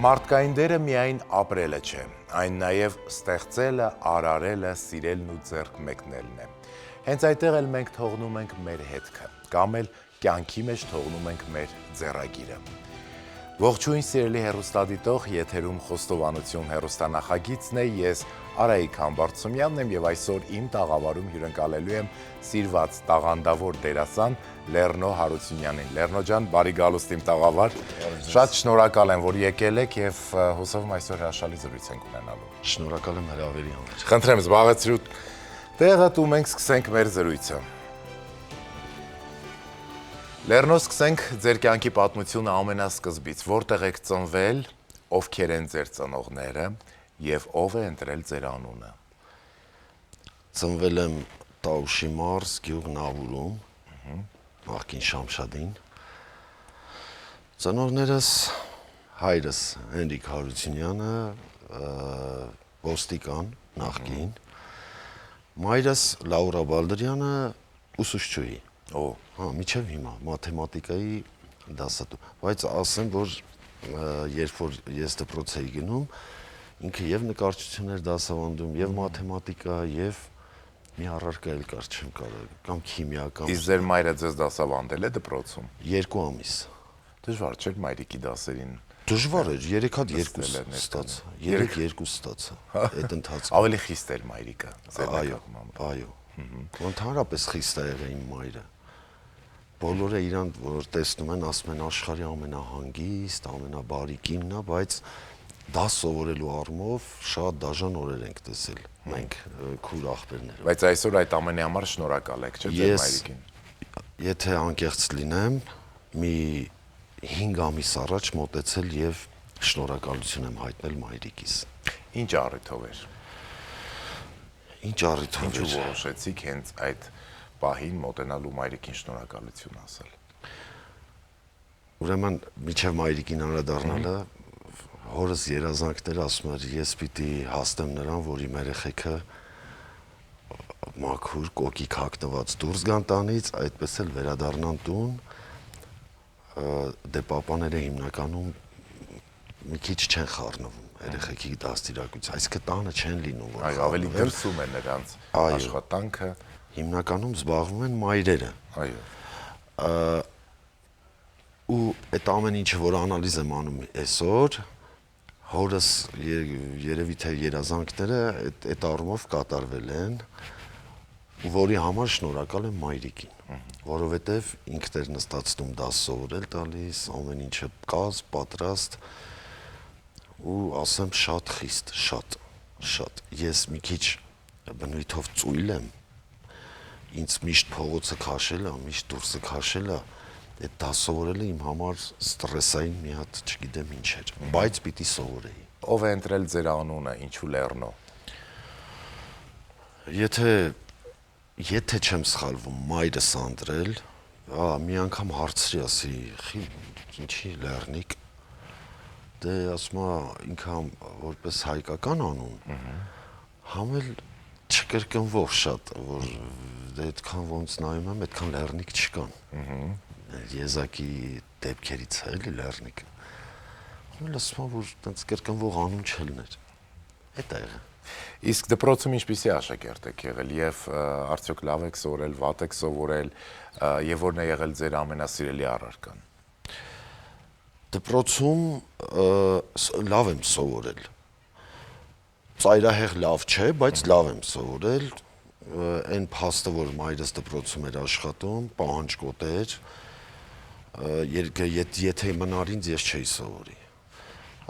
Մարդկային դերը միայն ապրելը չէ, այն նաև ստեղծելը, արարելը, սիրելն ու ձեռք մեկնելն է։ Հենց այդտեղ էլ մենք թողնում ենք մեր հետքը, կամ էլ կյանքի մեջ թողնում ենք մեր ձեռագիրը։ Ողջույն սիրելի հեռուստադիտող, եթերում խոստովանություն հեռուստանախագիծն է, ես Արայիկ Համբարձումյանն եմ և այսօր իմ տաղավարում հյուրընկալելու եմ սիրված տաղանդավոր դերասան Լեռնո Հարությունյանին։ Լեռնո ջան, բարի գալուստ իմ տաղավար։ Շատ շնորհակալ եմ, որ եկել եք և հուսով եմ այսօր հրաշալի զրույց ենք ունենալու։ Շնորհակալ եմ հրավերի համար։ Խնդրեմ, զբաղեցրու տեղդ ու մենք սկսենք մեր զրույցը։ Լեռնո, սկսենք ձեր կյանքի պատմությունը ամենասկզբից, որտեղ եք ծնվել, ովքեր են ձեր ծնողները և ով է ընտրել ձեր անունը։ Ծնվել եմ Տաուշի մարզ, գյուղ Նավուրում, նախկին Շամշադին։ Ծնողներս հայրս Հենրիկ Հարությունյանը, ոստիկան, նախկին, մայրս Լաուրա Բալդրյանը, ուսուցչուհի։ Մինչև հիմա մաթեմատիկայի դասատու, բայց ասեմ, որ երբ որ ես դպրոց էի գնում, ինքը և նկարչություն էր դասավանդում, և մաթեմատիկա, և մի առարկա էլ կար, չեմ կարող, կամ քիմիա, կամ... Իսկ ձեր մայրը ձեզ դասավանդել է դպրոցում։ 2 ամիս։ Դժվար չէր մայրիկի դասերին։ Դժվար էր, 3 հատ 2 ստացա, 3-2 ստացա, այդ ընթացքում։ Ավելի խիստ էր մայրիկը, ձեր նկատմամբ։ Այո, ընդհանրապես խիստ է եղել իմ մայրը։ Բոլորը իրան, որ տեսնում են, ասում են աշխարհի ամենահանգիստ, ամենաբարի կինն է, բայց դաս սովորելու առումով շատ դաժան օրեր ենք տեսել մենք քուր աղբերները։ Բայց այսօր այդ ամենի համար շնորհակալ եք, չէ՞ ձեր մայրիկին։ Եթե անկեղծ լինեմ, մի 5 ամիս առաջ մոտեցել եւ շնորհակալություն եմ հայտնել մայրիկիս։ Ինչ առիթով էր։ Ինչ առիթով էր։ Ինչու որոշեցիք հենց այդ պահին մոտենալու մայրիկին շնորհակալություն ասել։ Ուրեմն միջև մայրիկին անդրադառնալը հորս երազանքները ասում էր, ես պիտի հասնեմ նրան, որ իմ երեխեքը մաքուր կոկիկ հագնված դուրս գան տանից, այդպես էլ վերադառնան տուն, դե պապաները հիմնականում մի քիչ չեն խառնվում երեխեքի դաստիարակության, այսինքն տանը չեն լինում, որ ավելի դրսում է նրանց աշխատանքը, հիմնականում զբաղվում են մայրերը։ Այո։ Ու այդ ամեն ինչը, որ անալիզ եմ անում այսօր, հորս երևի թե երազանքները այդ առումով կատարվել են, ու որի համար շնորհակալ եմ մայրիկին, որովհետև ինքն էր նստացնում դաս սովորել տալիս, ամեն ինչը կազմ, պատրաստ, ու ասեմ շատ խիստ, շատ։ Ես մի քիչ բնույթով ծույլ եմ, ինձ միշտ փողոցը քաշելը, միշտ դուրսը քաշելը, այդ դաս սովորելը իմ համար ստրեսային մի հատ չգիտեմ ինչ էր, բայց պիտի սովորեի։ Ով է ընտրել ձեր անունը, ինչու Լեռնո։ Եթե չեմ սխալվում, մայրս ընտրել, մի անգամ հարցրի, ասի, ինչի Լեռնիկ, դե ասում է ինքը որպես հայկական անուն, համ էլ չկրկնվող շատ, որ դե այդքան ոնց նայում եմ, այդքան Լեռնիկ չկան։ Եզակի դեպքերից է էլի Լեռնիկը։ Համ էլ ասում եմ, որ տենց կրկնվող անուն չլներ։ Էդ է եղել։ Իսկ դպրոցում ինչպիսի աշակերտ եք եղել եւ արդյոք լավ եք սովորել, վատ եք սովորել եւ որն է եղել ձեր ամենասիրելի առարկան։ Դպրոցում լավ եմ սովորել։ Ծայրահեղ լավ չէ, բայց լավ եմ սովորել։ Այն փաստը, որ մայրս դպրոցում էր աշխատում, պահանջկոտ էր, եթե մնար ինձ, ես չէի սովորի։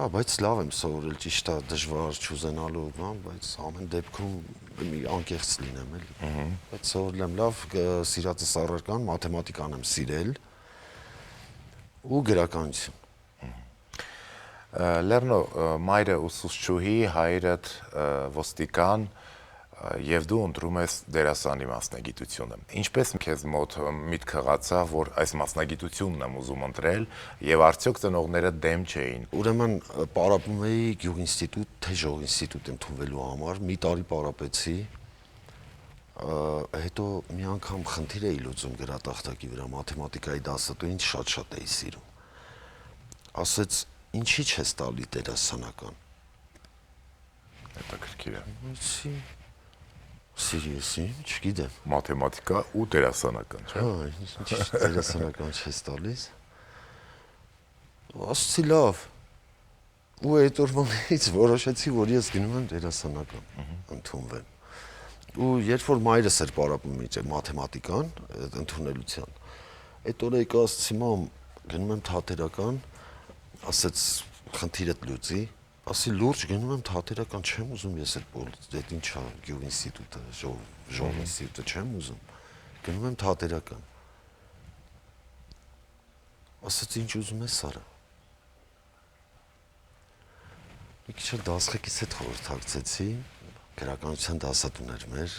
Բայց լավ եմ սովորել, ճիշտ է, դժվար չուզենալու բան, բայց ամեն դեպքում մի անկեղծ լինեմ էլի։ Բայց սովորել եմ լավ, սիրածս առարկան, մաթեմատիկան եմ սիրել ու գրականություն։ Լեռնո, մայրը ուսուցչուհի, հայրդ ոստիկան եւ դու ընտրում ես դերասանի մասնագիտությունը։ Ինչպես քեզ մոտ միտք հղացավ, որ այս մասնագիտությունն եմ ուզում ընտրել եւ արդյոք ծնողները դեմ չէին։ Ուրեմն պարապում էի գյուղինստիտուտ, թե ժողինստիտուտ ընդունվելու համար, մի տարի պարապեցի, հետո մի անգամ խնդիր էի լուծում գրատախտակի վրա, մաթեմատիկայի դասատուին շատ էի սիրում։ Ասեց Ինչի՞ չես տալի դերասանական։ Հետաքրքիր է։ Ինչի։ Սիրիեսի, չգիտեմ։ Մաթեմատիկա ու դերասանական, չէ՞։ Հա, ինչի դերասանական չես տալիս։ Ասացի լավ։ Ու այդ օրվանից որոշեցի, որ ես գնում եմ դերասանական, ընդունվեմ։ Ու երբ որ մայրս էր պարապում ինձ մաթեմատիկան, ընդունելության, այդ օրը եկա ասացի մամ, գնում եմ թատերական, ասեց խնդիրդ լուծի, ասի լուրջ գնում եմ թատերական, չեմ ուզում ես այդ ինչա գյուղ ինստիտուտը, ժող ինստիտուտը չեմ ուզում, գնում եմ թատերական։ Ասեց ինչ ուզում ես արա։ Մի քիչ էլ դասղեկից հետ խորհրդակցեցի, գրականության դասատուն էր մեր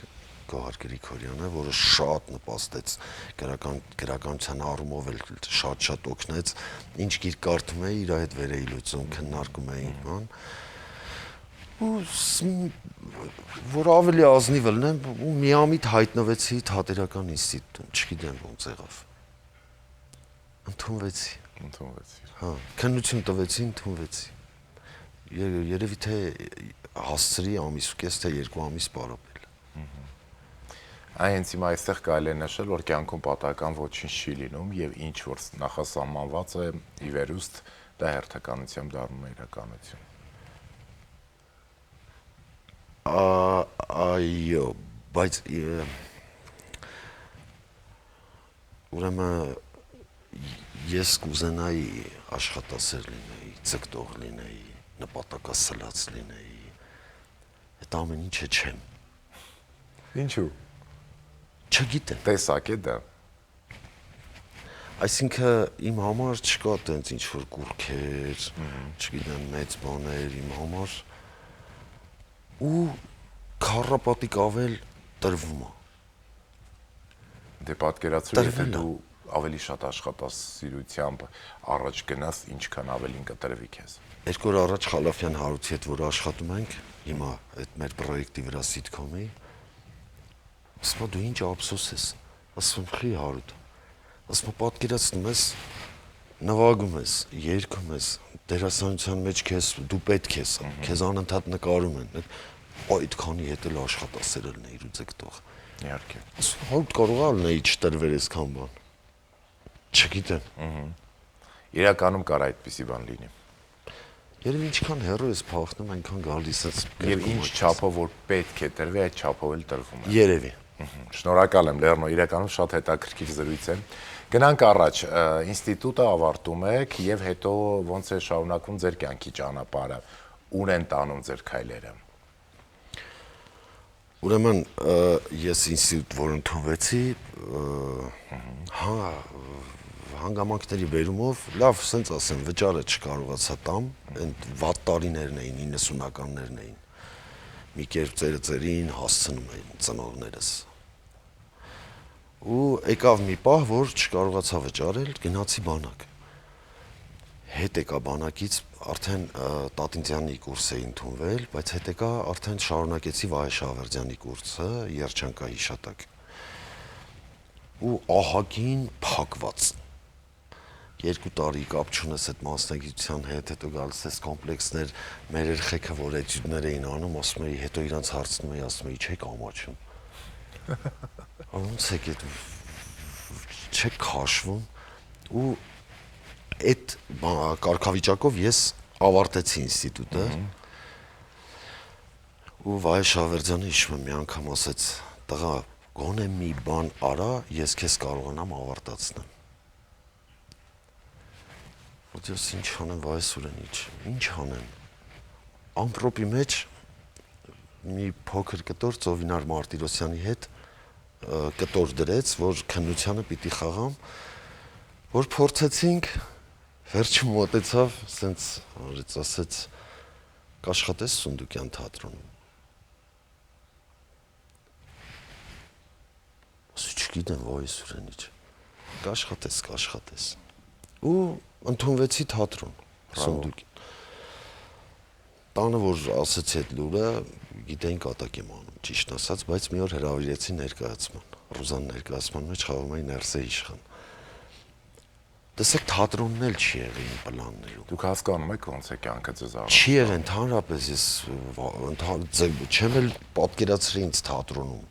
Գոհար Գրիգորյանը, որը շատ նպաստեց գրականության առումով էլ շատ օգնեց, ինչ գիրք կարդում էի, իր հետ վեր էի լուծում, քննարկում էինք, բան։ Ու որ ավելի ազնիվ լինեմ, ու միամիտ հայտնվեցի թատերական ինստիտուտում, չգիտեմ ոնց եղավ։ Ընդունվեցի։ Հա, քննություն տվեցի, ընդունվեցի։ Երևի թե հասցրի ամիս ու կես թե 2 ամիս պարապել։ Այն հենց հիմա այստեղ կարելի է նշել, որ կյանքում պատահական ոչինչ չի լինում եւ ինչ որ նախասահմանված է ի վերուստ դա հերթականությամբ դառնում է իրականություն։ Այո, բայց ուրեմն ես կուզենայի աշխատասեր լինեի, ձգտող լինեի, նպատակասլաց լինեի։ Այդ ամեն ինչը չեմ։ Ինչու։ Չգիտեմ։ Տեսակ է դա։ Այսինքն իմ համար չկա տենց ինչ որ կուրքեր, չգիտեմ, մեծ բաներ իմ համար ու քառապատիկ ավել տրվում է։ Դե պատկերացրու, եթե դու ավելի շատ աշխատասիրությամբ առաջ գնաս, ինչքան ավելին կտրվի քեզ։ 2 օր առաջ Խալափյան Հարութի հետ որ աշխատում ենք, հիմա այդ մեր պրոյեկտի վրա սիթքոմի, ասում դու ինչ ափսոս ես, ասում խի Հարութ, ասում պատկերացնում ես, նվագում ես, երգում ես, դերասանության մեջ քեզ դու պետք ես, քեզ անընդհատ նկարում են, այդքանի հետ էլ աշխատասեր լինեիր ու ձգտող։ Իհարկե։ Հարութ կարող է լինեի չտրվեր այսքան բան։ Չգիտեմ։ Իրականում կար այդպիսի բան լինի։ Երբ ինչքան հեռու ես փախնում, այնքան գալիս ես։ Եվ ինչ չափով որ պետք է տրվի, այդ չափով էլ տրվում է։ Երևի։ Շնորհակալ եմ Լեռնո, իրականում շատ հետաքրքիր զրույց է։ Գնանք առաջ, ինստիտուտը ավարտում եք եւ հետո ոնց է շարունակվում ձեր կյանքի ճանապարհը, ուր են տանում ձեր քայլերը։ Ուրեմն ես ինստիտուտ որ ընդունվեցի, հա հանգամանքների բերումով, լավ, սենց ասեմ, վճարը չկարողացա տամ, այդ վատ տարիներն էին, 90-ականներն էին։ Մի կերպ ծերին հասցնում էին ծնողներս։ Ու եկավ մի պահ, որ չկարողացա վճարել, գնացի բանակ։ Հետ եկա բանակից, արդեն Տատինձյանի կուրս էի ընդունվել, բայց հետ եկա արդեն շարունակեցի Վահե Շահվերդյանի կուրսը, երջանկայի հիշատակ։ Ու ահագին փակված։ 2 տարի կապ չունես այդ մասնագիտության հետ, հետո գալիս ես կոմպլեքսներ, մեր երեխեքը, որ էտյուդներ էին անում, ասում էի, հետո իրանց հարցնում էի, ասում էի, չեք ամաչում։ Ոնց եք այդ չեք քաշվում ու այդ կարգավիճակով ես ավարտեցի ինստիտուտը։ Ու Վահե Շահվերդյանը հիշում եմ մի անգամ ասեց, տղա, գոնե մի բան արա, ես քեզ կարողանամ ավարտացնեմ։ Ոդես ինչ անեմ Վահե Սուրենիչ, ինչ անեմ։ Ամպրոպի մեջ մի փոքր կտոր Ծովինար Մարտիրոսյանի հետ կտոր դրեց, որ քննությանը պիտի խաղամ, որ փորձեցինք, վերջում մոտեցավ, սենց արեց, ասեց, կաշխատես Սունդուկյան թատրոնում։ Ասի չգիտեմ Վահե Սուրենիչ, կաշխատես։ Ու ընդունվեցի թատրոն, Սունդուկյան։ Տանը որ ասեցի այդ լուրը, գիտեին կատակ եմ անում, ճիշտ ասած, բայց մի օր հրավիրեցի ներկայացման, Ռուզան ներկայացման մեջ խաղում էի Ներսե Իշխան։ Տեսեք, թատրոնն էլ չի եղել իմ պլաններում։ Դուք հասկանում եք ոնց է կյանքը ձեզ առնում։ Չի եղել ընդհանրապես, ես չեմ էլ պատկերացրի ինձ թատրոնում։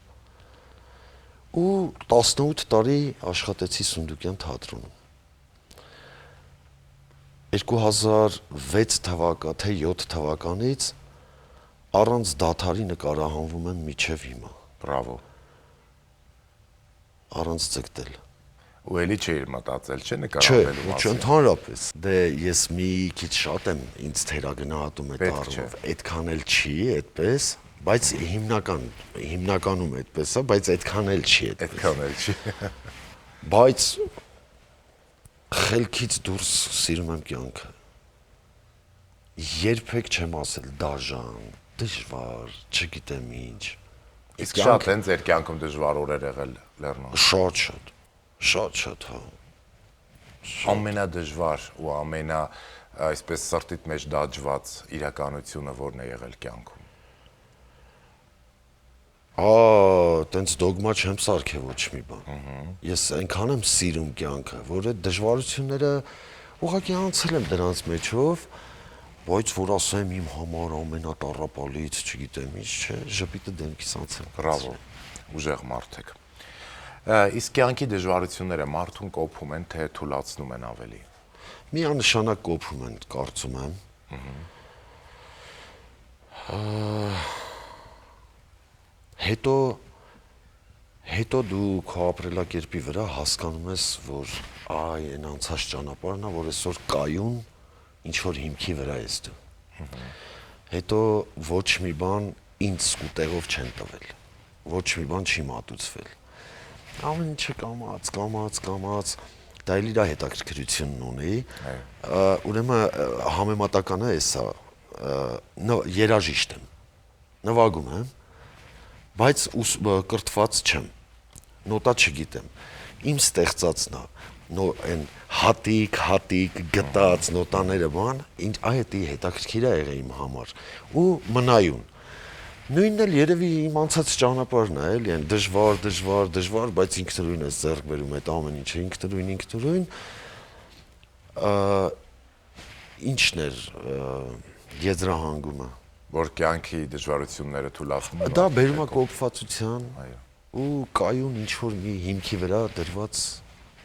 Ու 18 տարի աշխատեցի Սունդուկյան թատրոնում։ 2006 թվական, թե 7 թվականից առանց դադարի նկարահանվում եմ մինչև հիմա, Բրավո։ առանց ձգտել։ Ու էլի չէի մտածել, չէ՞ Չէ, նկարահանելու մասին։ ընդհանրապես։ Դե ես մի քիչ շատ եմ ինձ թերագնահատում այդ Պետք չէ։ առումով, այդքան էլ չի այդպես, բայց հիմնականում այդպես է, բայց այդքան էլ չի այդպես։ Այդքան էլ չի։ Բայց խելքից դուրս սիրում եմ կյանքը։ Երբեք չեմ ասել դաժան, դժվար, չգիտեմ ինչ։ Իսկ շատ են ձեր կյանքում դժվար օրեր եղել, Լեռնո։ Շատ, հա։ Ամենադժվար ու այսպես սրտիդ մեջ դաջված իրականությունը որն է եղել կյանքում։ Տենց դոգմա չեմ սարքել ոչ մի բան։ Ես այնքան եմ սիրում կյանքը, որ այդ դժվարությունները ուղղակի անցել եմ դրանց մեջով, բայց որ ասեմ իմ համար ամենատառապալից, չգիտեմ ինչ, չէ, ժպիտը դեմքից անցել։ Բրավո, ուժեղ մարդ եք։ Իսկ կյանքի դժվարությունները մարդուն կոփում են, թե թուլացնում են ավելի։ Միանշանակ կոփում են, կարծում եմ։ Հետո դու քո ապրելակերպի վրա հասկանում ես, որ այն անցած ճանապարհն է, որ այսօր կայուն ինչ որ հիմքի վրա ես դու։ Հետո ոչ մի բան ինձ սկուտեղով չեն տվել։ Ոչ մի բան չի մատուցվել։ Ամեն ինչը կամաց, դա էլ իր հետաքրքրությունն ունի։ Ուրեմն համեմատականը էսա, երաժիշտ եմ, նվագում եմ, բայց կրթված չեմ, նոտա չգիտեմ, իմ ստեղծածն է, այն հատիկ, գտած նոտաները բան, այդ հետաքրքիր է եղել իմ համար, ու մնայուն, նույնն էլ երևի իմ անցած ճանապարհն է, էլի այն դժվար, բայց ինքնուրույն ես ձեռք բերում այդ ամեն ինչը, ինքնուրույն, ինչն էր եզրահանգումը, որ կյանքի դժվարությունները թուլացնում են։ դա բերում է կոփվածության Այո։ ու կայուն ինչ-որ մի հիմքի վրա դրված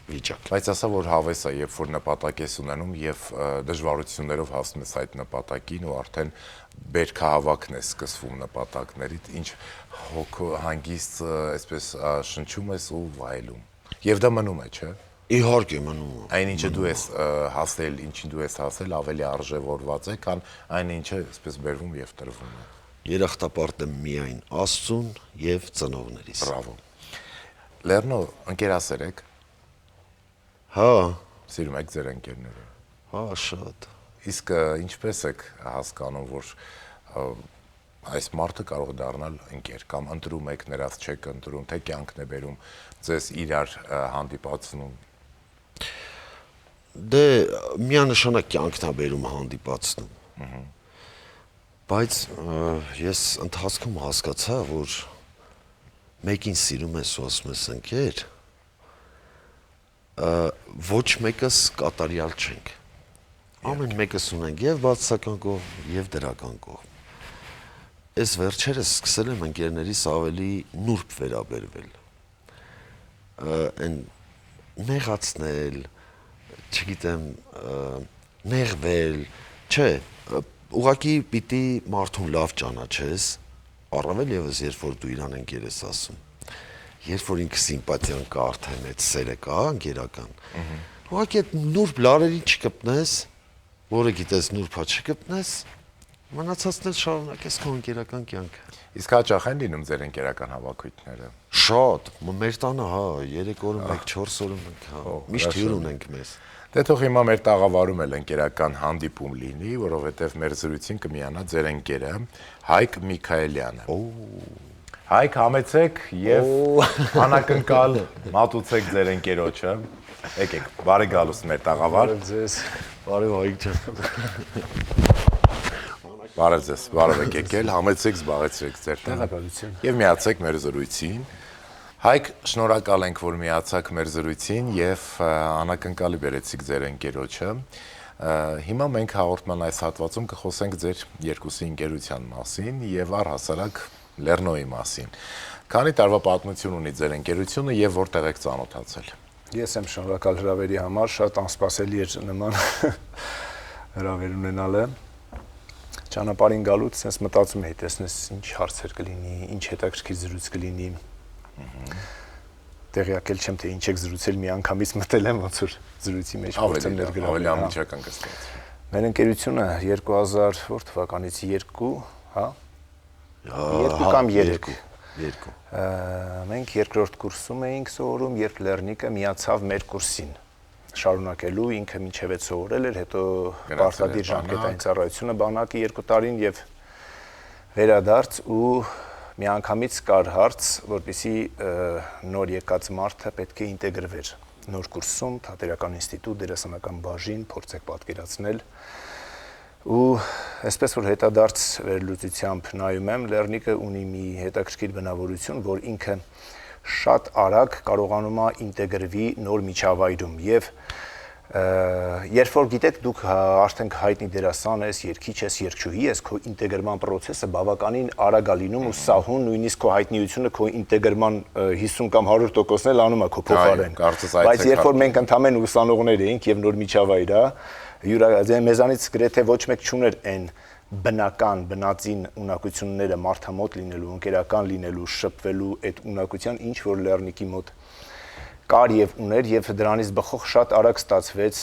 վիճակ։ Բայց ասա, որ հավես է, երբ որ նպատակ ես ունենում եւ դժվարություններով հասնում ես այդ նպատակին ու արդեն բերքահավաքն է սկսվում նպատակներիդ, ինչ հոգու հանգիստ այսպես շնչում ես ու վայելում։ Եվ դա մնում է, չէ՞։ Իհարկե մնում է։ Այն ինչը դու ես հասել, ինչին դու ես հասել, ավելի արժևորված է, քան այն ինչը այսպես բերվում եւ տրվում է։ Երախտապարտ եմ միայն Աստծուն եւ ծնողներիս։ Բրավո։ Լեռնո, ընկերասեր եք։ Հա, Սիրում եք ձեր ընկերները։ հա, շատ։ Իսկ ինչպես եք հասկանում, որ այս մարդը կարող է դառնալ ընկեր կամ ընտրում եք նրանց չեք ընտրում, թե կյանքն է բերում ձեզ իրար հանդիպացնում։ Դե միանշանակ կյանքն է բերում հանդիպացնում։ Բայց ես ընթացքում հասկացա, որ մեկին սիրում ես ու ասում ես ընկեր, ոչ մեկս կատարյալ չենք։ Ամեն մեկս ունենք եւ բացասական կողմ եւ դրական կողմ։ Այս վերջերս սկսել եմ ընկերներիս ավելի նուրբ վերաբերվել։ Այն նեղացնել, չգիտեմ, նեղվել, չէ, ուղղակի պիտի մարդուն լավ ճանաչես, առավել եւս երբ որ դու իրան ընկեր ես ասում։ Երբ որ ինքը սիմպաթիան կա արդեն այդ սերը կա ընկերական։ Ուղղակի այդ նուրբ լարերի չկպնես, որը գիտես նուրբա չկպնես, մնացածն էլ շարունակես քո ընկերական կյանքը։ Իսկ հաճախ են լինում ձեր ընկերական հավաքույթները։ Շատ, մեր տանը հա 3 օրը մեկ, 4 օրը մեկ, հա։ Միշտ հյուր ունենք մեզ։ Դե թող հիմա մեր տաղավարում էլ ընկերական հանդիպում լինի, որովհետև մեր զրույցին կմիանա ձեր ընկերը Հայկ Միքայելյանը։ Հայկ, համեցեք եւ անակնկալ մատուցեք ձեր ընկերոջը։ Եկեք, բարի գալուս մեր տաղավար։ Ձեզ, բարև Հայկ ջան։ Բարև ձեզ, բարև եք եկել, համեցեք, զբաղեցրեք ձեր տանը։ Եւ միացեք մեր զրույցին։ Հայկ, շնորհակալ ենք, որ միացաք մեր զրույցին եւ անակնկալի բերեցիք ձեր ընկերոջը։ Հիմա մենք հաղորդման այս հատվածում կխոսենք ձեր երկուսի ընկերության մասին եւ առհասարակ Լեռնոյի մասին։ Քանի տարվա պատմություն ունի ձեր ընկերությունը եւ որտեղ եք ծանոթացել։ Ես եմ շնորհակալ հրավերի համար, շատ անսպասելի էր նման հրավեր ունենալը։ Ճանապարհին գալուց sense մտածում էի, տեսնես ինչ հարցեր կլինի, ինչ հետաքրքիր զրույց կլինի։ Տեղյակել չեմ թե ինչ եք զրուցել, մի անգամից մտել եմ ոնց որ զրույցի մեջ փորձեմ ներգրավել։ Ավելի ամիջական կստացվի։ Մեր ընկերությունը 2000 որ թվականից 2, հա? 2 կամ 3։ Մենք երկրորդ կուրսում էինք սովորում, երբ Լեռնիկը միացավ մեր կուրսին։ Շարունակելու ինքը մինչև այդ սովորել էր, հետո պարտադիր ժամկետային ծառայությունը բանակի 2 տարին եւ վերադարձ ու միանգամից կար հարց, որպեսզի նոր եկած մարդը պետք է ինտեգրվեր նոր կուրսում, թատերական ինստիտուտ, դերասանական բաժին, փորձեք պատկերացնել։ Ու այսպես որ հետադարձ վերլուծությամբ նայում եմ, Լեռնիկը ունի մի հետաքրքիր բնավորություն, որ ինքը շատ արագ կարողանում է ինտեգրվի նոր միջավայրում եւ երբ որ գիտեք դուք արդեն հայտնի դերասան ես, երգիչ ես, երգչուհի ես, քո ինտեգրման process-ը բավականին արագ է լինում ու սահուն նույնիսկ քո հայտնիությունը քո ինտեգրման 50 կամ 100%-ն էլ անում է քո փոխարեն։ Բայց երբ որ մենք ընդամեն ուսանողներ էինք եւ նոր միջավայր է, մեզանից գրեթե ոչ մեկ չուներ այն բնական, բնածին ունակությունները մարդամոտ լինելու, ընկերական լինելու, շփվելու այդ ունակության ինչ որ Լեռնիկի մոտ կար եւ ուներ եւ դրանից բխող շատ արագ ստացվեց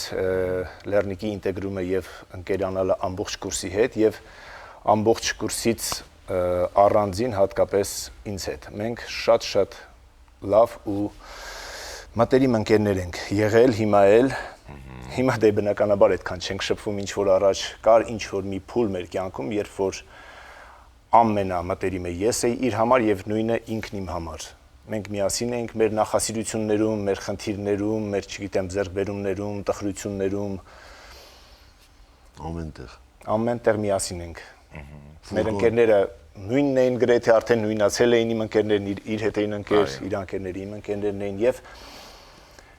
Լեռնիկի ինտեգրումը եւ ընկերանալը ամբողջ կուրսի հետ եւ ամբողջ կուրսից առանձին հատկապես ինձ հետ։ Մենք շատ լավ ու մտերիմ ընկերներ ենք եղել, հիմա դե բնականաբար այդքան չենք շփվում, ինչ որ առաջ կար ինչ որ մի փուլ մեր կյանքում, երբ որ ամենամտերիմը ես էի իր համար եւ նույնը ինքն իմ համար։ Մենք միասին էինք մեր նախասիրություններում, մեր խնդիրներում, մեր, չգիտեմ, ձեռքբերումներում, տխրություններում, ամենտեղ միասին ենք։ Մեր ընկերները նույնն էին գրեթե արդեն նույնացել էին իմ ընկերներն իր հետ էին ընկեր, իր ընկերները իմ ընկերներն էին եւ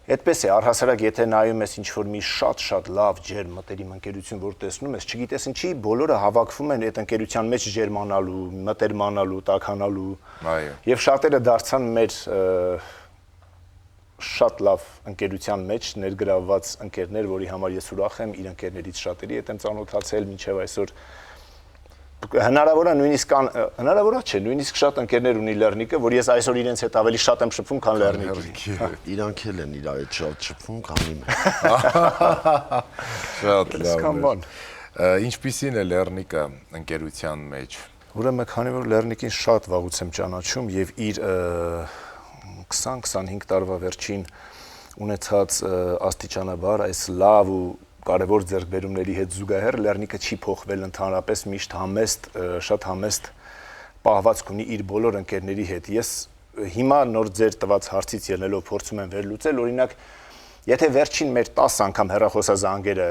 այդպես է, առհասարակ եթե նայում ես ինչ-որ մի շատ լավ ջերմ մտերիմ ընկերություն, որ տեսնում ես, չգիտես ինչի, բոլորը հավաքվում են այդ ընկերության մեջ ջերմանալու, մտերմանալու, տաքանալու։ Եվ շատերը դարձան մեր շատ լավ ընկերության մեջ ներգրավված ընկերներ, որի համար ես ուրախ եմ, իր ընկերներից շատերի հետ եմ ծանոթացել մինչև այսօր։ Հնարավոր է նույնիսկ հնարավոր չէ, նույնիսկ շատ ընկերներ ունի Լեռնիկը, որ ես այսօր իրենց հետ ավելի շատ եմ շփվում, քան Լեռնիկի։ Իրանք էլ են իր այդ շատ շփվում, քան իմը։ Շատ լավ։ Ինչպիսին է Լեռնիկը ընկերության մեջ։ Ուրեմն քանի որ Լեռնիկին շատ վաղուց եմ ճանաչում եւ իր 20-25 տարվա վերջին ունեցած աստիճանաբար այս լավ ու կարևոր ձեռքբերումների հետ զուգահեռ Լեռնիկը չի փոխվել ընդհանրապես միշտ համեստ, շատ համեստ պահվածք ունի իր բոլոր ընկերների հետ։ Ես հիմա նոր ձեր տված հարցից ելնելով փորձում եմ վերլուծել, օրինակ, եթե վերջին մեր 10 անգամ հեռախոսազանգերը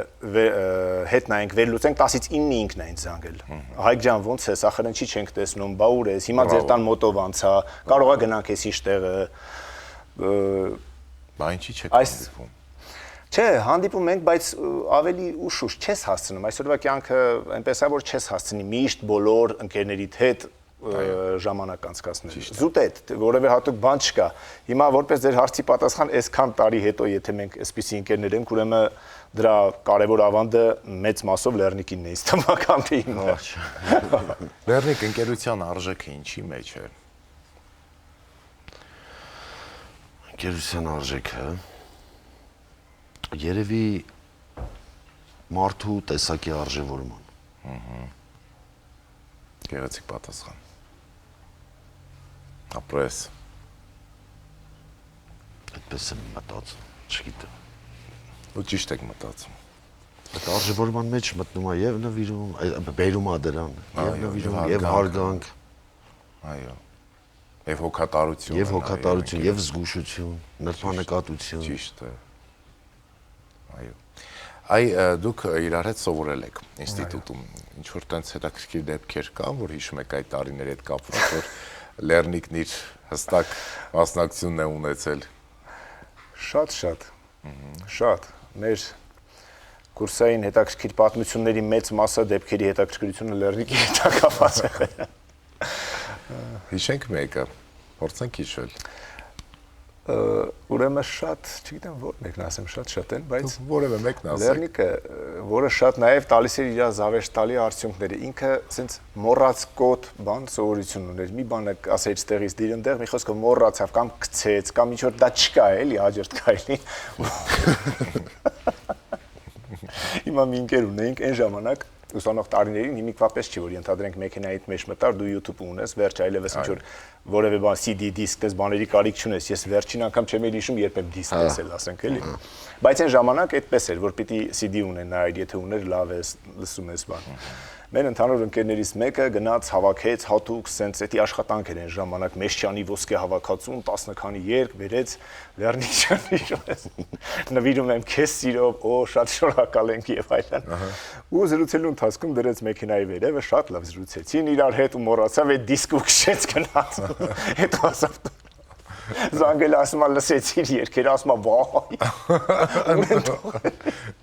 հետ նայենք վերլուծենք, 10-ից 9-ը ինքն է ինձ զանգել։ Հայկ ջան, ոնց ես, ախր ինչի չենք տեսնում, բա ուր ես, հիմա ձեր տան մոտով անցա, կարող է գնանք էս ինչ տեղը։ Բա ինչի չեք հանդիպում։ Չէ, հանդիպում ենք, բայց ավելի ուշ չես հասցնում։ Այսօրվա կյանքը այնպես է, որ չես հասցնի միշտ բոլոր ընկերներիդ հետ ժամանակ անցկացնել։ Զուտ է, որևէ հատուկ բան չկա։ Հիմա որպես ձեր հարցի պատասխան, այսքան տարի հետո, եթե մենք այսպիսի ընկերներ ենք, ուրեմն դրա կարևոր ավանդը մեծ մասով Լեռնիկինն է, ինձ թվական թե ինքը։ Լեռնիկ ընկերության արժեքը ինչի մեջ է։ Ընկերության արժեքը երևի մարդու տեսակի արժևորման։ Գեղեցիկ պատասխան։ Ապրես։ Այդպես եմ մտածում, չգիտեմ։ Ու ճիշտ եք մտածում։ Այդ արժևորման մեջ մտնում է եւ նվիրում, բերում է դրան, եւ նվիրում, եւ հարգանք։ Այո։ Եվ հոգատարություն։ Եվ հոգատարություն, եւ զգուշություն, նրբանկատություն։ Ճիշտ է։ Այո։ Այ դուք իրար հետ սովորել եք ինստիտուտում, ինչ որ տենց հետաքրքիր դեպքեր կան, որ հիշում եք այդ տարիների հետ կապված, որ Լեռնիկն իր հստակ մասնակցությունն է ունեցել։ Շատ։ Մեր կուրսային հետաքրքիր պատմությունների մեծ մասը դեպքերի հետաքրքրությունը Լեռնիկի հետ կապված է։ Հիշենք մեկը, փորձենք հիշել։ Ուրեմն շատ, չգիտեմ որ մեկն ասեմ, շատ են, բայց որևէ մեկն ասեք։ Լեռնիկը, որը շատ նաև տալիս էր իր զավեշտալի արդյունքները, ինքը ասենց մոռաց կոտ բան սովորություն ուներ։ Մի բանը ասեի ստեղից դիր այնտեղ, մի խոսքով մոռացավ կամ գցեց, կամ ինչ որ դա չկա էլի հաջորդ քայլին։ Հիմա մի ընկեր ունեինք այն ժամանակ ուսանող տարիներին հիմիկվա պես չի որ ենթադրենք մեքենայիդ մեջ մտար դու YouTube ունես վերջ այլևս ինչ որ որևէ բան CD դիսկ դες բաների կարիք չունես ես վերջին անգամ չեմ էլ հիշում երբ եմ դիսկ տեսել ասենք էլի բայց այն ժամանակ այդպես էր որ պիտի CD ունենայր եթե ուներ լավ է լսում ես բան մեր ընդհանուր ընկերներից մեկը գնաց հավաքեց հատուկ սենց էդի աշխատանք էր այն ժամանակ Մեշչյանի ոսկե հավաքածուն 10 քանի երկ վերեց Լեռնիկյան հիշում ես նվիրում եմ քեզ սիրով օ շատ շնորհակալ ենք եւ այլն ու զրուցելու ընթացքում դրեց մեքենայի վերևը շատ լավ զրուցեցին իրար հետ ու մոռացավ այդ դիսկը քշեց գնաց հետո ասավ Զանգել ասում լսեցիր երկեր ասում վայ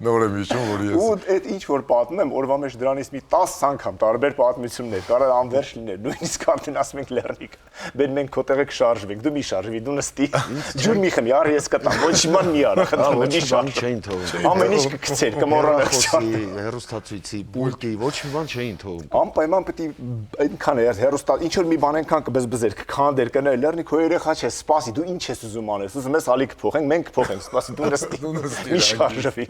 նոր եմ հիշում որ ես ու այդ ինչ որ պատմում եմ օրվա մեջ դրանից մի 10 անգամ տարբեր պատմություններ կարող անվերջ լիներ նույնիսկ արդեն ասում ենք Լեռնիկ բեր մենք քո տեղը կշարժվենք դու մի շարժվի դու նստի ջուր մի խմի արի ես կտամ ոչ իման մի արա խնդրում եմ մի շարժ չէին թողում ամեն ինչ կգցեր կմոռանաս հերոստացույցի բուլկի ոչ մի բան չէին թողում անպայման պետք է այնքան է հերոստա ինչ որ մի բան այնքան կբզբզեր կքանդեր կներ Լեռնիկ քո երեխա չէ սպասի դու ինչ ես ուզում անես ուզում ես ալիք փոխենք մենք փոխենք սպասի դու նստի մի շարժվի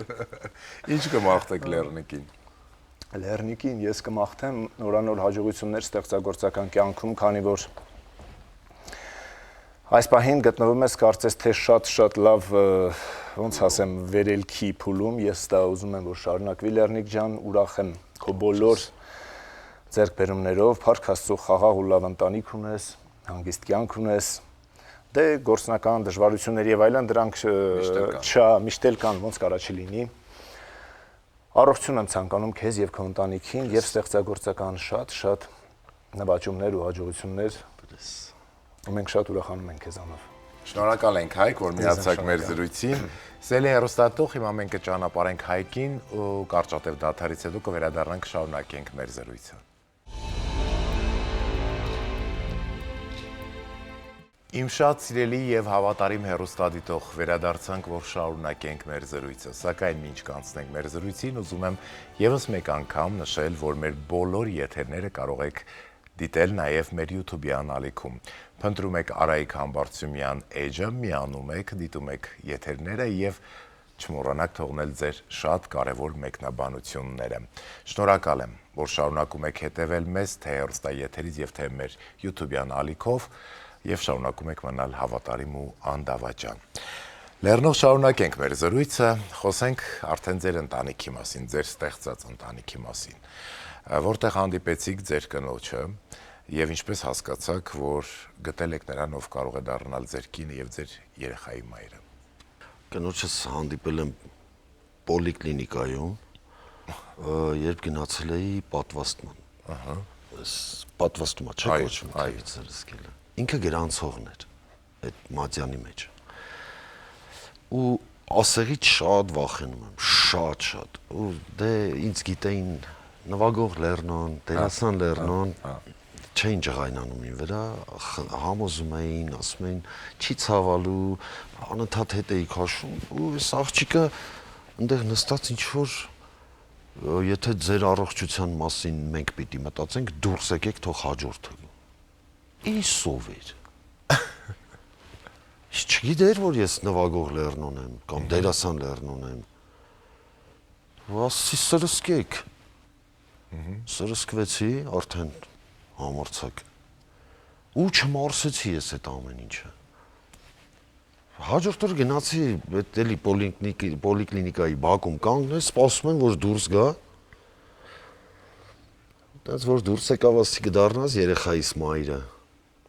Ինչ կմաղթեք Լեռնիկին Լեռնիկին ես կմաղթեմ նորանոր հաջողություններ ստեղծագործական կյանքում քանի որ այս պահին գտնվում ես կարծես թե շատ լավ ոնց ասեմ վերելքի փուլում ես դա ուզում եմ որ շարունակվի Լեռնիկ ջան ուրախ եմ քո բոլոր ձեռքբերումներով փառք Աստծո խաղաղ ու լավ ընտանիք ունես հանգիստ կյանք ունես դե գործնական դժվարություններ եւ այլն դրանք միշտ էլ կան ոնց կարա չլինի առողջություն եմ ցանկանում քեզ եւ քո ընտանիքին եւ ստեղծագործական շատ նվաճումներ ու հաջողություններ ու մենք շատ ուրախանում ենք քեզանով Շնորհակալ ենք Հայկ որ միացաք մեր զրույցին Սելի հեռուստատող հիմա մենք կճանապարհենք Հայկին ու կարճատև դադարից հետո կվերադառնանք շարունակենք մեր զրույցը Իմ շատ սիրելի եւ հավատարիմ հեռուստադիտող վերադարձանք որ շարունակենք մեր զրույցը սակայն ինչ կանցնենք մեր զրույցին ուզում եմ եւս մեկ անգամ նշել որ մեր բոլոր եթերները կարող եք դիտել նաեւ մեր YouTube-յան ալիքում փնտրում եք Արայիկ Համբարձումյան էջը միանում եք դիտում եք եթերները եւ չմոռանաք թողնել ձեր շատ կարեւոր մեկնաբանությունները շնորհակալ եմ որ շարունակում եք հետեւել մեզ թե հեռուստաեթերից եւ թե մեր YouTube-յան ալիքով Եվ շարունակում եք մնալ հավատարիմ ու անդավաճան։ Լեռնով շարունակենք մեր զրույցը, խոսենք արդեն ձեր ընտանիքի մասին, ձեր ստեղծած ընտանիքի մասին։ Որտեղ հանդիպեցիք ձեր կնոջը եւ ինչպես հասկացաք, որ գտել եք նրան, ով կարող է դառնալ ձեր կինը եւ ձեր երեխայի մայրը։ Կնոջս հանդիպել եմ պոլիկլինիկայում, երբ գնացել էի պատվաստման։ Ահա։ Պատվաստումա չէ կոչվում, այից զրսկելը։ Ինքը գրանցողն էր այդ Մատյանի մեջ ու ասեղից շատ վախենում եմ շատ ու դե ինձ գիտեին նվագող Լեռնոն դերասան Լեռնոն չէին ջղայնանում ին վրա համոզում էին ասում էին չի ցավալու անընդհատ հետ էի քաշում ու այս աղջիկը այնտեղ նստած ինչ որ եթե ձեր առողջության մասին մենք պիտի մտածենք դուրս եկեք թող հաջորդը Իսով էր։ Ես չգիտեր, որ ես նվագող Լեռնոն եմ, կամ դերասան Լեռնոն եմ։ Ասի սրսկեք։ Սրսկվեցի, արդեն համարձակ։ Ու չմարսեցի ես այդ ամեն ինչը։ Հաջորդ օր գնացի այդ էլի պոլիկլինիկայի բակում կանգնես, սպասում եմ, որ դուրս գա։ Դից որ դուրս եկավ, ասի կդառնաս երեխայիս մայրը։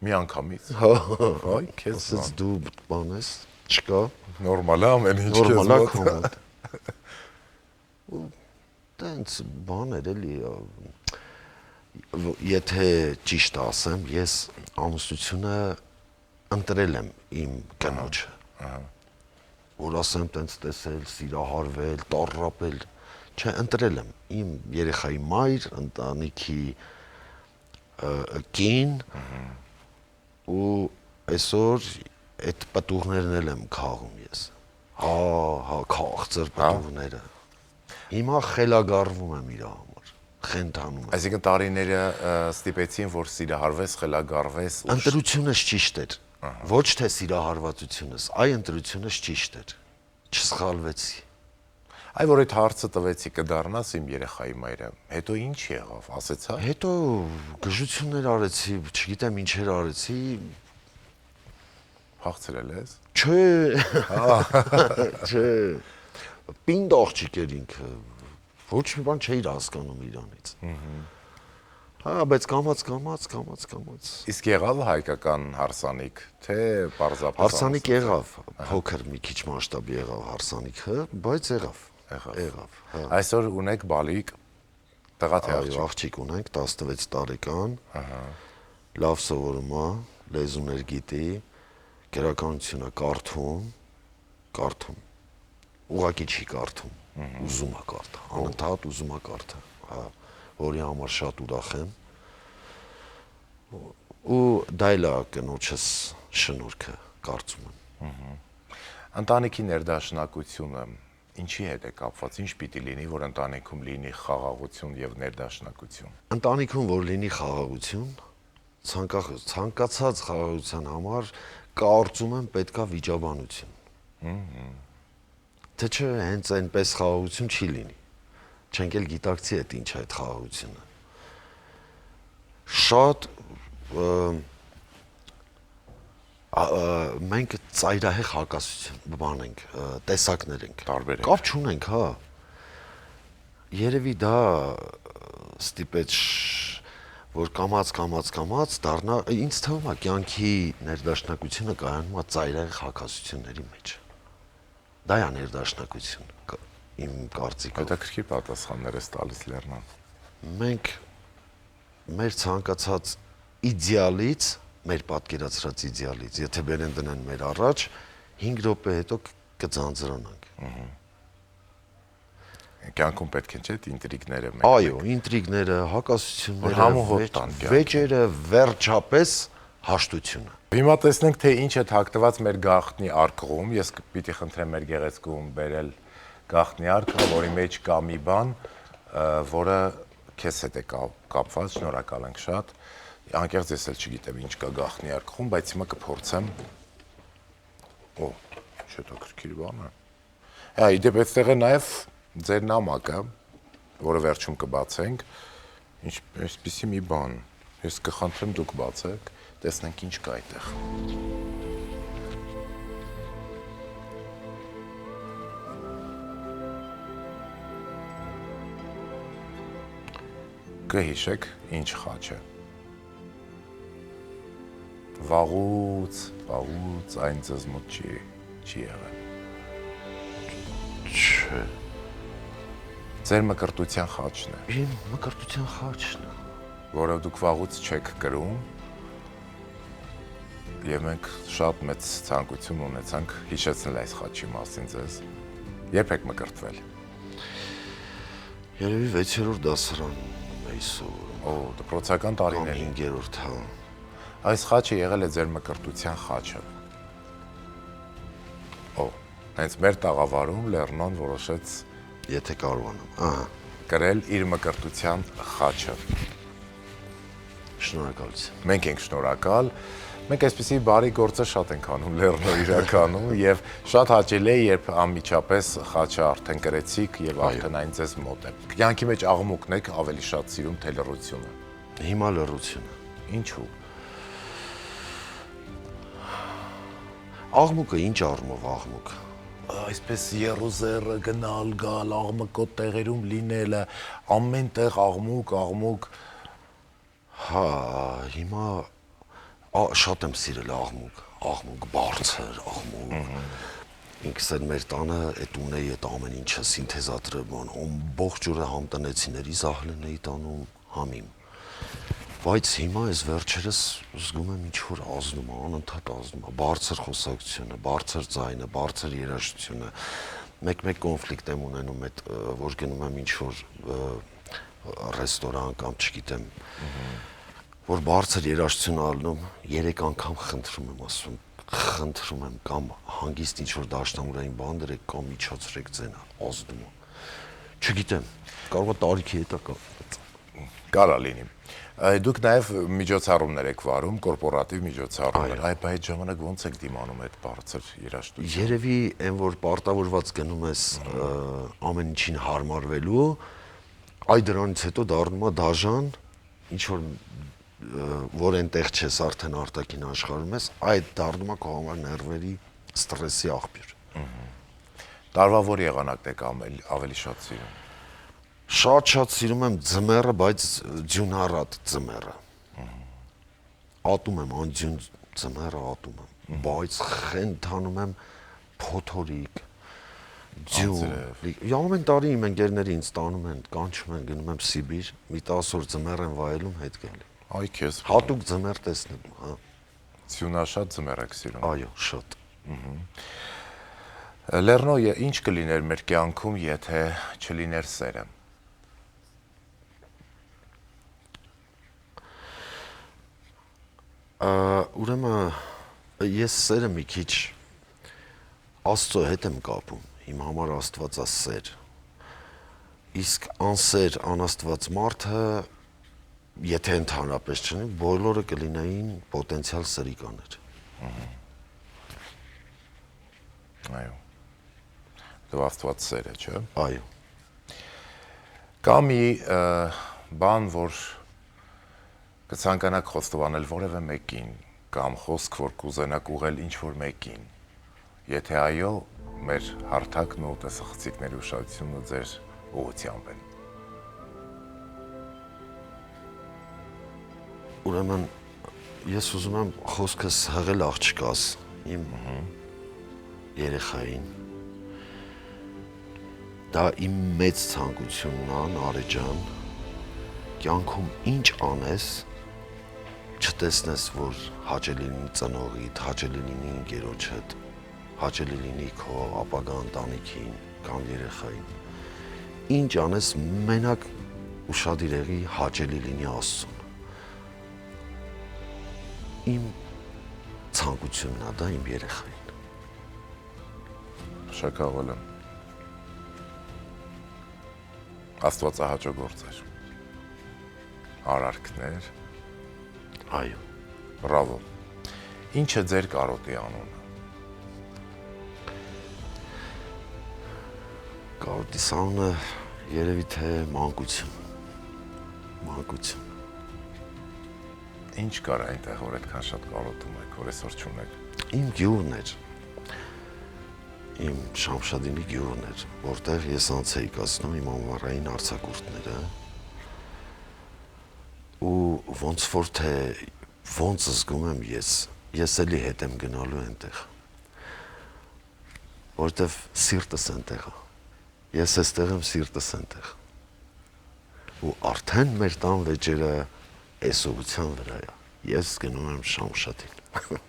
Մի անգամից։ Այ, քեզ ասես դու բան ես, չկա։ Նորմալ է ամեն ինչ քեզ նորմալ է քո։ Ու տենց բան էր էլի։ Եթե ճիշտ ասեմ, ես ամուսնությունը ընտրել եմ իմ կնոջը։ Որ ասեմ տենց տեսել, սիրահարվել, տառապել, չէ, ընտրել եմ իմ երեխայի մայր, ընտանիքի կին ու այսօր այդ պտուղներն էլ եմ քաղում ես։ Հա, քաղցր պտուղները։ Հիմա խելագարվում եմ իր համար, խենթանում եմ։ Այսինքն տարիները ստիպեցին, որ սիրահարվես, խելագարվես։ Ընտրությունս ճիշտ էր։ Ոչ թե սիրահարվածությունս, այ ընտրությունս ճիշտ էր։ Չսխալվեցի։ Այ որ այդ հարցը տվեցի կդառնաս իմ երեխայի մայրը, հետո ինչ եղավ, ասեցա։ Հետո գժություններ արեցի, չգիտեմ ինչեր արեցի։ Փախցրել ես։ Չէ։ Չէ։ Պինդ աղջիկ էր ինքը։ Ոչ մի բան չէիր հասկանում իրանից։ Հա, բայց կամաց։ Իսկ եղավ հայկական հարսանիք, թե պարզապես Հարսանիք եղավ, փոքր մի քիչ մասշտաբ եղավ հարսանիքը, բայց եղավ։ Հա։ Այսօր ունեք բալիկ, տղա թե Այո, աղջիկ ունենք 16 տարեկան։ Լավ սովորում է, լեզուներ գիտի, գրականությունը կարդում։ Ուղղակի չի կարդում, ուզում է կարդա, անընդհատ ուզում է կարդա։ Հա, որի համար շատ ուրախ եմ։ Ու դա էլ է կնոջս շնորհքը, կարծում եմ։ Ընտանիքի ներդաշնակությունը ինչի հետ է կապված, ինչ պիտի լինի, որ ընտանիքում լինի խաղաղություն եւ ներդաշնակություն։ Ընտանիքում որ լինի խաղաղություն, ցանկացած խաղաղության համար կարծում եմ պետքա վիճաբանություն։ Թե չէ հենց այնպես խաղաղություն չի լինի։ Չենք էլ գիտակցի այդ ինչ է այդ խաղաղությունը։ Շատ մենք ծայրահեղ հակասություն բան ենք, տեսակներ ենք։ Տարբեր ենք։ Կապ չունենք, հա։ Երևի դա ստիպեց որ կամաց դառնա, ինձ թվում է կյանքի ներդաշնակությունը կայանում է ծայրահեղ հակասությունների մեջ։ Դա է ներդաշնակություն, իմ կարծիքով։ Հետաքրքիր պատասխաններ ես տալիս Լեռնան։ Մենք մեր ցանկացած իդեալից, մեր պատկերացրած իդեալից, եթե բերեն դնեն մեր առաջ, 5 րոպե հետո կձանձրանանք։ Կյանքում պետք է չէ ինտրիգները մեկ։ Այո, ինտրիգները, հակասությունները, համոհոտ տան կյանքը։ վեճերը, վերջապես հաշտությունը։ Հիմա տեսնենք, թե ինչ է թաքնված մեր գաղտնի արկղում։ Ես պիտի խնդրեմ մեր գեղեցկուհուն բերել գաղտնի արկղը, որի մեջ կա մի բան, որը քեզ հետ է կապված, շնորհակալ ենք շատ։ Անկեղծ ես էլ չգիտեմ ինչ կա գաղտնի արկղում, բայց հիմա կփորձեմ։ Օ, հետաքրքիր բան է։ Հա, իդեպ այդտեղ է նաև ձեր նամակը, որը վերջում կբացենք, ինչպեսի մի բան։ Ես կխնդրեմ դուք բացեք, տեսնենք ինչ կա այդտեղ։ Կհիշեք ինչ խաչ է։ Վաղուց այն ձեզ մոտ չի եղել։ Չէ։ Ձեր մկրտության խաչն է, Իմ մկրտության խաչն է։ որը դուք վաղուց չեք կրում, եւ մենք շատ մեծ ցանկություն ունեցանք հիշեցնել այս խաչի մասին ձեզ։ Երբ եք մկրտվել։ Երևի 6-րդ դասարանում էի սովորում։ Օ, դպրոցական տարիներին։ 5-րդ, հա։ Այս խաչը եղել է ձեր մկրտության խաչը։ Օ, հենց մեր տաղավարում Լեռնոն որոշեց Եթե կարողանամ, ահա, կրել իր մկրտության խաչը։ շնորհակալություն։ Մենք ենք շնորհակալ։ Մենք այսպեսի բարի գործը շատ ենք անում Լեռնո իրականում եւ շատ հաճելի է, երբ անմիջապես խաչը արդեն կրեցիք եւ արդեն այն ձեզ մոտ է։ Կյանքի մեջ աղմուկն եք ավելի շատ սիրում թե լռությունը։ Հիմա լռությունը։ Ինչու։ Աղմուկը ինչ առումով աղմուկ։ Այսպես երուզերը գնալ գալ աղմկոտ տեղերում լինելը ամեն տեղ աղմուկ Հա, հիմա շատ եմ սիրել աղմուկ բարձր, աղմուկ։ Ինքս էլ մեր տանը այդ ունեի այդ ամեն ինչը սինթեզատրել, ամբողջ օրը համ տնեցիների զահլեն էի տանում, համ իմ։ Բայց հիմա այս վերջերս զգում եմ ինչ որ ազնում է, անընդհատ ազնում է, բարձր խոսակցությունը, բարձր ձայնը, բարձր երաժշտությունը։ Մեկ-մեկ կոնֆլիկտ եմ ունենում այդ, որ գնում եմ ինչ որ ռեստորան կամ չգիտեմ, որ բարձր երաժշտություն ալնում, 3 անգամ խնդրում եմ, ասում խնդրում եմ կամ հանգիստ ինչ որ դաշնամուրային բան դրեք կամ միջոցրեք ձենը, ազդում է։ Չգիտեմ, կարող է տարիքի հետ է կապված։ Կարա լինի։ Դուք նաև միջոցառումներ եք վարում, կորպորատիվ միջոցառումներ։ Այդ ժամանակ ոնց եք դիմանում այդ բարձր երաժշտություն։ Երևի այն որ պարտավորված գնում ես ամեն ինչին հարմարվելու, այդ դրանից հետո դառնում է դաժան, ինչ որ այնտեղ չես արդեն արտաքին աշխարհում ես, այդ դառնում է քո համար նервերի ստրեսի աղբյուր։ Տարվա որ եղանակն եք ավելի շատ սիրում։ Շատ սիրում եմ ձմեռը, բայց ձյունառատ ձմեռը։ Ատում եմ անձյուն ձմեռը ատում եմ, բայց խենթանում եմ փոթորիկ, ձյուն։ Ամեն տարի իմ ընկերները ինձ տանում են, կանչում են, գնում եմ Սիբիր, մի 10 օր ձմեռ եմ վայելում, հետ գալի։ Այ քեզ։ Հատուկ ձմեռ տեսնելու, հա։ Ձյունաշատ ձմեռ եք սիրում։ Այո, շատ։ Լեռնո, ինչ կլիներ մեր կյանքում, եթե չլիներ սերը։ Ուրեմն ես սերը մի քիչ Աստծո հետ եմ կապում, իմ համար Աստվածա սեր։ Իսկ անսեր, անաստված մարդը, եթե ընդհանրապես չնի, բոլորը կլինեին պոտենցիալ սրիկաներ։ Այո։ Դու Աստված սեր է, չէ՞։ Այո։ Կա մի բան, որ կցանկանաք խոստովանել որևէ մեկին կամ խոսք, որ կուզենաք ուղղել ինչ-որ մեկին։ Եթե այո, մեր հարթակն ու տեսախցիկների ուշադրությունը ձեր ուղղությամբ են։ Ուրեմն ես ուզում եմ խոսքս հղել աղջկաս իմ երեխային։ Դա իմ մեծ ցանկությունն է, Նարէ ջան, կյանքում ինչ անես, չտեսնես, որ հաճելի լինի ծնողիդ, հաճելի լինի ընկերոջդ, հաճելի լինի քո ապագա ընտանիքին կամ երեխային։ Ինչ անես, մենակ ուշադիր եղի հաճելի լինի Աստծուն։ Իմ ցանկությունն է դա իմ երեխային։ Շնորհակալ եմ։ Աստվածահաճո գործեր։ Արարքներ։ Այո։ Բրավո։ Ինչ է ձեր կարոտի անունը։ Կարոտիս անունը երևի թե մանկություն։ Մանկություն։ Ինչ կար այնտեղ, որ այդքան շատ կարոտում եք, որ այսօր չունեք։ Իմ գյուղն էր։ Իմ Շամշադինի գյուղն էր, որտեղ ես անց էի կացնում իմ անվառային արձակուրդները։ Ու ոնց որ թե ոնց զգում եմ ես էլի հետ եմ գնալու այնտեղ, որտեվ սիրտս այնտեղ է, ես էստեղ եմ, սիրտս այնտեղ, ու արդեն մեր տան վեճերը այս ուղղության վրա է, ես գնում եմ Շամշադին։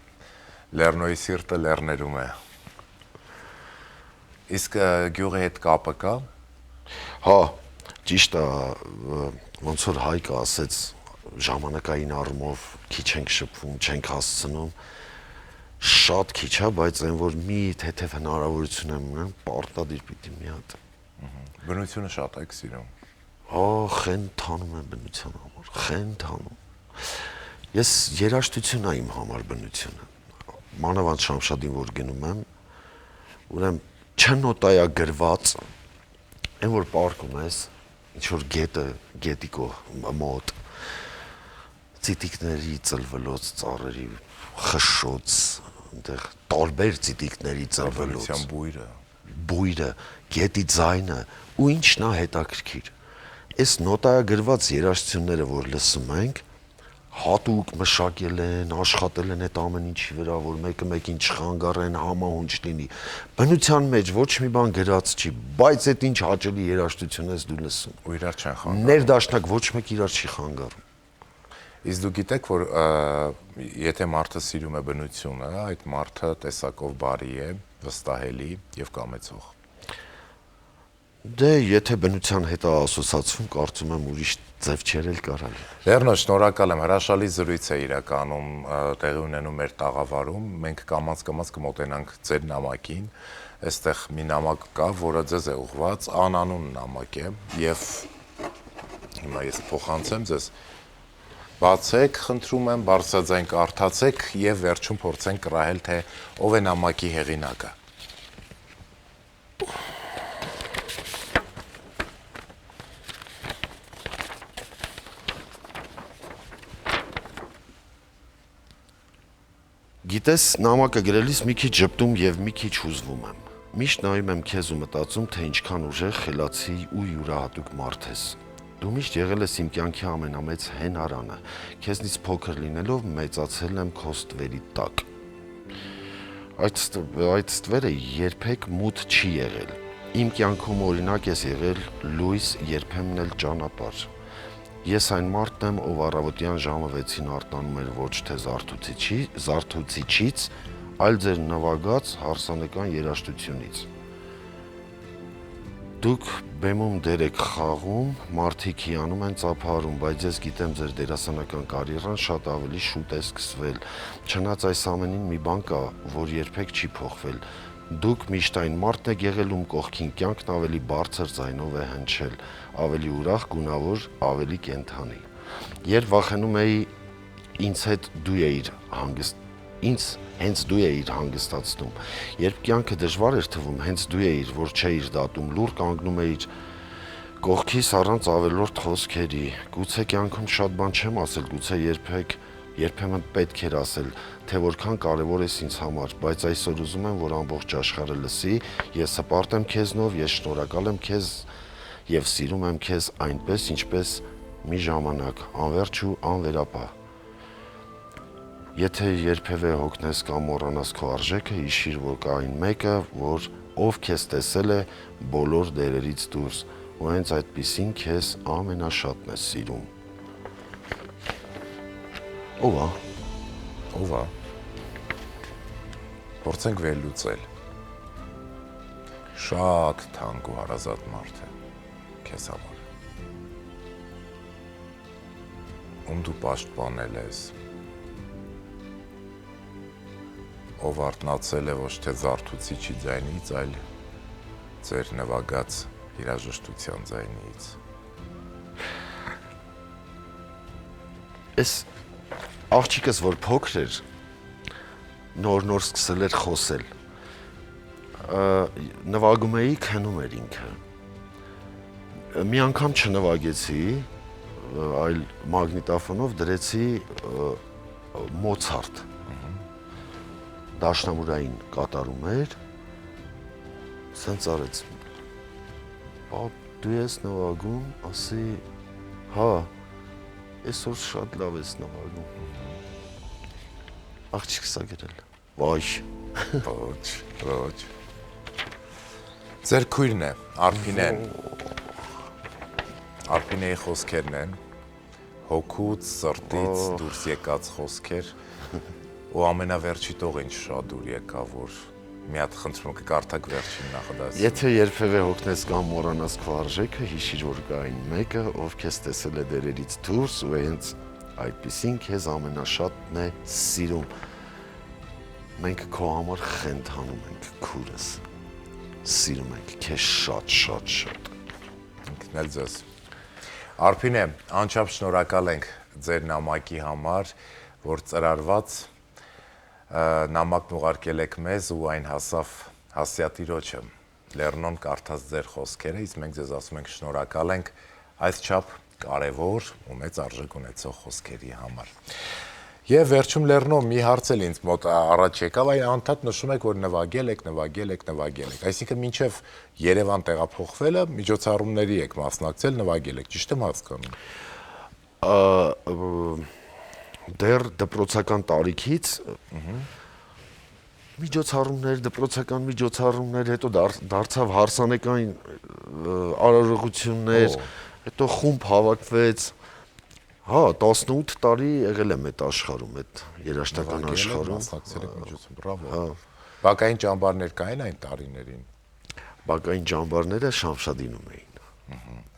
Լեռնոյի սիրտը լեռներում է։ Իսկ գյուղի հետ կապը կա։ Հա, ճիշտ է, ոնց որ Հայկը ասեց, ժամանակային առումով քիչ ենք շփվում, չենք հասցնում, շատ քիչ է, բայց այն որ մի թեթև հնարավորություն եմ ունեմ, պարտադիր պիտի մի հատ։ Բնությունը շատ եք սիրում։ Խենթանում եմ բնության համար, խենթանում։ Ես երաժշտություն է իմ համար բնությունը։ Մանավանդ Շամշադին որ գնում եմ, ուրեմն չնոտայա գրված, այն որ պարկում ես, ինչ որ գետի մոտ, ծիտիկների ծլվելոց, ծառերի խշշոց, այնտեղ տարբեր ծիտիկների ծլվելոց, բույրը, գետի ձայնը, ու ինչն է հետաքրքիր։ Այս նոտայագրված երաժշտությունները, որ լսում ենք, հատուկ մշակել են, աշխատել են այդ ամեն ինչի վրա, որ մեկը մեկին չխանգարեն, համահունչ լինի։ Բնության մեջ ոչ մի բան գրած չի, բայց այդ ինչ հաճելի երաժշտություն ես դու լսում։ Ու իրար չեն խանգարում։ Ներդաշնակ ոչ մեկ իրար չի խանգարում։ Իսկ դու գիտեք, որ եթե մարդը սիրում է բնությունը, այդ մարդը տեսակով բարի է, վստահելի եւ կամեցող։ Դե եթե բնության հետ ասոցացվում, կարծում եմ ուրիշ ձև չերել կարալ։ Լեռնո, շնորհակալ եմ, հրաշալի զրույց է իրականում տեղի ունենում մեր տաղավարում։ Մենք կամաց կմոտենանք ձեր նամակին։ Այստեղ մի նամակ կա, որը ձեզ է ուղղված, անանուն նամակ է եւ հիմա ես փոխանցեմ ձեզ։ Բացեք, խնդրում եմ, բարձրաձայն կարդացեք եւ վերջում փորձենք կռահել, թե ով է նամակի հեղինակը։ Գիտես, նամակը գրելիս մի քիչ ճպտում եւ մի քիչ հուզվում եմ։ Միշտ նայում եմ քեզ ու մտածում, թե ինչքան ուժեղ, խելացի ու յուրահատուկ մարդ ես։ Դու միշտ եղել ես իմ կյանքի ամենամեծ հենարանը։ Քեզնից փոքր լինելով մեծացել եմ քո ստվերի տակ։ Այդ ստվերը երբեք մութ չի եղել։ Իմ կյանքում օրինակ ես եղել լույս, երբեմն էլ ճանապարհ։ Ես այն մարդն եմ, ով առավոտյան ժամը 6-ին արտանում էր ոչ թե զարթուցիչից, այլ ձեր նվագած հարսանեկան երաժշտությունից։ Դուք բեմում դեր եք խաղում, մարդիկ հիանում են ծափարում, բայց ես գիտեմ ձեր դերասանական կարիերան շատ ավելի շուտ է սկսվել։ Չնայած այս ամենին մի բան կա, որ երբեք չի փոխվել։ Դուք միշտ այն մարդն եք եղել, ում կողքին կյանքն ավելի բարձր ձայնով է հնչել, ավելի ուրախ, գունավոր, ավելի կենդանի։ Երբ վախենում էի, ինձ հենց դու էիր հանգստացնում։ Երբ կյանքը դժվար էր թվում, հենց դու էիր, որ չէիր դատում, լուռ կանգնում էիր կողքիս առանց ավելորդ խոսքերի։ Գուցե կյանքում շատ բան չեմ ասել, գուցե երբեմն պետք էր ասել, թե որքան կարևոր ես ինձ համար, բայց այսօր ուզում եմ, որ ամբողջ աշխարհը լսի, ես հպարտ եմ քեզնով, ես շնորհակալ եմ քեզ եւ սիրում եմ քեզ այնպես, ինչպես մի ժամանակ, անverջ ու անվերապահ։ Եթե երբևէ հոգնես կամ մոռանաս քո արժեքը, հիշիր, որ կա այն մեկը, ով քեզ տեսել է բոլոր դերերից դուրս, ու հենց այդպիսին քեզ ամենաշատն է սիրում։ Ով է։ Փորձենք վերլուծել։ Շատ թանկ ու հարազատ մարդ է քեզ համար։ Ում դու պաշտպանել ես։ Ով արթնացել է ոչ թե զարթուցիչի ձայնից, այլ ձեր նվագած երաժշտության ձայնից։ Այս աղջիկս, որ փոքր էր, նոր սկսել էր խոսել։ Նվագում էի, քնում էր ինքը։ Մի անգամ չնվագեցի, այլ մագնիտոֆոնով դրեցի Մոցարտ։ Դաշնամուրային կատարում էր, սենց արեց։ Դու ես նվագում, ասի, հա, այսօր շատ լավ ես նվագում։ Աղջիկս ա գրել։ Վայ։ Ոչ։ Ձեր քույրն է, Արփինեն։ Արփինեի խոսքերն են, հոգուց, սրտից դուրս եկած խոսքեր, ու ամենավերջի տող ինչ շատ դուր եկա, որ մի հատ խնդրում կկարդակ վերջին նախադասը։ Եթե երբևէ հոգնես կամ մոռանաս քո արժեքը, հիշիր, որ կա այն մեկը, ով քեզ տեսել է դերերից դուրս ու հենց այդպիսին քեզ ամենաշատն է սիրում։ Մենք քո համար խենթանում ենք, քուրս։ Սիրում ենք քեզ շատ։ Ինքն էլ ձեզ։ Արփինե, անչափ շնորհակալ ենք ձեր նամակի համար, որ ծրարված նամակն ուղարկել եք մեզ ու այն հասավ հասյատիրոջը։ Լեռնոն կարդաց ձեր խոսքերը, իսկ մենք ձեզ ասում ենք շնորհակալ ենք այսչափ կարևոր ու մեծ արժեք ունեցող խոսքերի համար։ Եվ վերջում Լեռնո մի հարց էլ ինձ մոտ առաջ եկավ, այ անդադ նշում եք, որ նվագել եք։ Այսինքն մինչև Երևան տեղափոխվելը միջոցառումների եք մասնակցել, նվագել եք, ճիշտ եմ հասկանում։ Դեռ դպրոցական տարիքից դպրոցական միջոցառումներ, հետո դարձավ հարսանեկան արարողություններ, հետո խումբ հավաքվեց, Հա, 18 տարի եղել եմ այդ աշխարհում, այդ երաժշտական աշխարհում։ Մասնակցել եք միջոցում, բրավո։ Բակային ճամբարներ կային այն տարիներին։ Բակային ճամբարները Շամշադինում էին։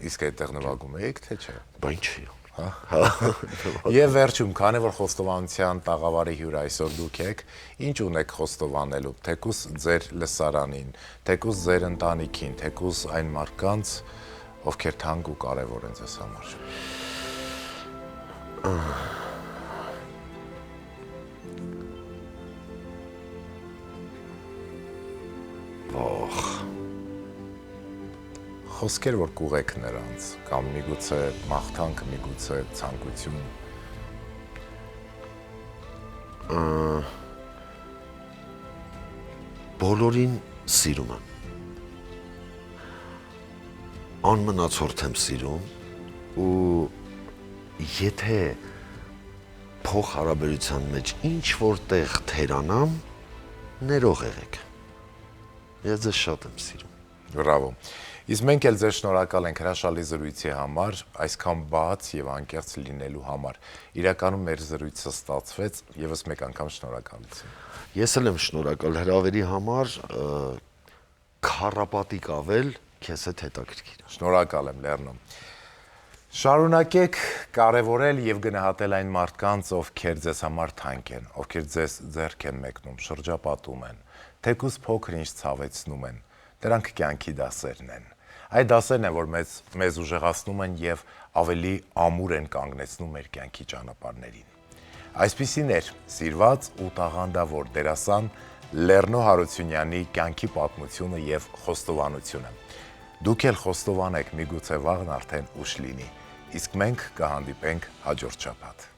Իսկ այդտեղ նվագում եք, թե չէ։ Բա ինչի։ Եվ վերջում, քանի որ խոստովանության տաղավարի հյուր այսօր դուք եք, ինչ ունեք խոստովանելու, թեկուզ ձեր լսարանին, թեկուզ ձեր ընտանիքին, թեկուզ այն մարդկանց, ովքեր թանկ ու կարևոր են ձեզ համար։ Խոսքեր, որ կուղեք նրանց, կամ միգուցե մաղթանք, միգուցե ցանկություն։ Բոլորին սիրում եմ։ Անմնացորդ եմ սիրում ու եթե փոխհարաբերության մեջ ինչ որտեղ թերանամ, ներող եղեք։ Ես ձեզ շատ եմ սիրում։ Բրավո։ Իսկ մենք էլ ձեզ շնորհակալ ենք հրաշալի զրույցի համար, այսքան բաց եւ անկեղծ լինելու համար։ Իրականում մեր զրույցը ստացվեց, եւս մեկ անգամ շնորհակալություն։ Ես էլ եմ շնորհակալ հրավերի համար, քառապատիկ ավել քեզ հետ հետաքրքիր։ Շնորհակալ եմ, Լեռնո։ Շարունակեք կարևորել եւ գնահատել այն մարդկանց, ովքեր ձեզ համար թանկ են, ովքեր ձեզ ձեռք են մեկնում, շրջապատում են, թեկուզ փոքր ինչ ցավեցնում են։ Դրանք կյանքի դասերն են։ Այդ դասերն են, որ մեզ ուժեղացնում են եւ ավելի ամուր են կանգնեցնում մեր կյանքի ճանապարհներին։ Այսպիսին էր սիրված ու տաղանդավոր դերասան Լեռնո Հարությունյանի կյանքի պատմությունը եւ խոստովանությունը։ Դուք էլ խոստովանեք, միգուցե վաղն արդեն ուշ լինի, իսկ մենք կհանդիպենք հաջորդ շաբաթ։